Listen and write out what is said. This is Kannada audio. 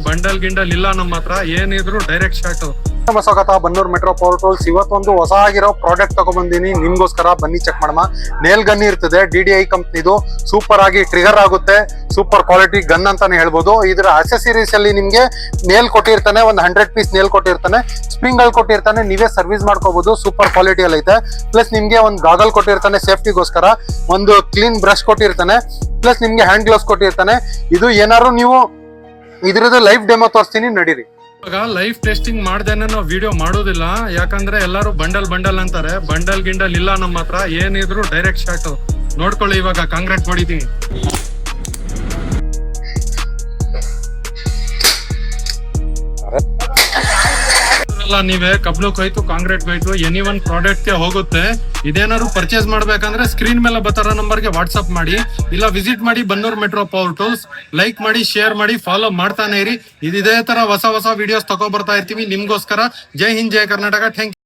ಬಂಡಲ್ ಗಿಂಡಲ್ ಇಲ್ಲ ನಮ್ಮ ಹತ್ರ, ಏನಿದ್ರು ಡೈರೆಕ್ಟ್ ಶಾಟ್. ಸ್ವಾಗತ ಬನ್ನೂರ್ ಮೆಟ್ರೋ ಪವರ್ ಟೂಲ್ಸ್. ಇವತ್ತೊಂದು ಹೊಸ ಆಗಿರೋ ಪ್ರಾಡಕ್ಟ್ ತಗೊಂಡ್ಬಂದಿನಿ ನಿಮ್ಗೋಸ್ಕರ. ಬನ್ನಿ ಚೆಕ್ ಮಾಡಮ್ಮ. ನೇಲ್ ಗನ್ ಇರ್ತದೆ, DDI ಕಂಪ್ನಿದು. ಸೂಪರ್ ಆಗಿ ಟ್ರಿಗರ್ ಆಗುತ್ತೆ, ಸೂಪರ್ ಕ್ವಾಲಿಟಿ ಗನ್ ಅಂತಾನೆ ಹೇಳ್ಬೋದು. ಇದರ ಅಸೆಸರೀಸ್ ಅಲ್ಲಿ ನಿಮ್ಗೆ ನೇಲ್ ಕೊಟ್ಟಿರ್ತಾನೆ, ಒಂದು 100 ಪೀಸ್ ನೇಲ್ ಕೊಟ್ಟಿರ್ತಾನೆ, ಸ್ಪ್ರಿಂಗ್ ಗಳು ಕೊಟ್ಟಿರ್ತಾನೆ, ನೀವೇ ಸರ್ವಿಸ್ ಮಾಡ್ಕೋಬಹುದು. ಸೂಪರ್ ಕ್ವಾಲಿಟಿ ಅಲ್ಲಿ ಐತೆ. ಪ್ಲಸ್ ನಿಮ್ಗೆ ಒಂದು ಗಾಗಲ್ ಕೊಟ್ಟಿರ್ತಾನೆ ಸೇಫ್ಟಿಗೋಸ್ಕರ, ಒಂದು ಕ್ಲೀನ್ ಬ್ರಷ್ ಕೊಟ್ಟಿರ್ತಾನೆ, ಪ್ಲಸ್ ನಿಮ್ಗೆ ಹ್ಯಾಂಡ್ ಗ್ಲೌಸ್ ಕೊಟ್ಟಿರ್ತಾನೆ. ಇದು ಏನಾದ್ರು ನೀವು ಇದ್ರದ್ದು ಲೈವ್ ಡೆಮೋ ತೋರಿಸ್ತೀನಿ, ನಡೀರಿ. ಇವಾಗ ಲೈವ್ ಟೆಸ್ಟಿಂಗ್ ಮಾಡ್ದೇನೆ ನಾವು ವಿಡಿಯೋ ಮಾಡೋದಿಲ್ಲ, ಯಾಕಂದ್ರೆ ಎಲ್ಲರೂ ಬಂಡಲ್ ಅಂತಾರೆ. ಬಂಡಲ್ ಗಿಂಡಲ್ ಇಲ್ಲ ನಮ್ಮ ಹತ್ರ, ಏನಿದ್ರು ಡೈರೆಕ್ಟ್ ಶಾಟ್. ನೋಡ್ಕೊಳ್ಳಿ, ಇವಾಗ ಕಾಂಕ್ರೀಟ್ ಹೊಡಿತೀನಿ. ನೀವೇ ಕಬ್ಣಕ್ಕೆ ಹೋಯ್ತು, ಕಾಂಕ್ರೀಟ್ ಹೋಯ್ತು, ಎನಿ ಒನ್ ಪ್ರಾಡಕ್ಟ್ ಗೆ ಹೋಗುತ್ತೆ. ಇದೇನಾದ್ರು ಪರ್ಚೇಸ್ ಮಾಡ್ಬೇಕಂದ್ರೆ ಸ್ಕ್ರೀನ್ ಮೇಲೆ ಬತ್ತಾರ ನಂಬರ್ಗೆ ವಾಟ್ಸ್ಆಪ್ ಮಾಡಿ, ಇಲ್ಲ ವಿಸಿಟ್ ಮಾಡಿ Bannur metro power tools. Like ಮಾಡಿ, ಶೇರ್ ಮಾಡಿ, ಫಾಲೋ ಮಾಡ್ತಾನೆ ಇರಿ. ಇದೇ ತರ ಹೊಸ ವಿಡಿಯೋಸ್ ತಗೋ ಬರ್ತಾ ಇರ್ತೀವಿ ನಿಮ್ಗೋಸ್ಕರ. ಜೈ ಹಿಂದ್, ಜೈ ಕರ್ನಾಟಕ. Thank you.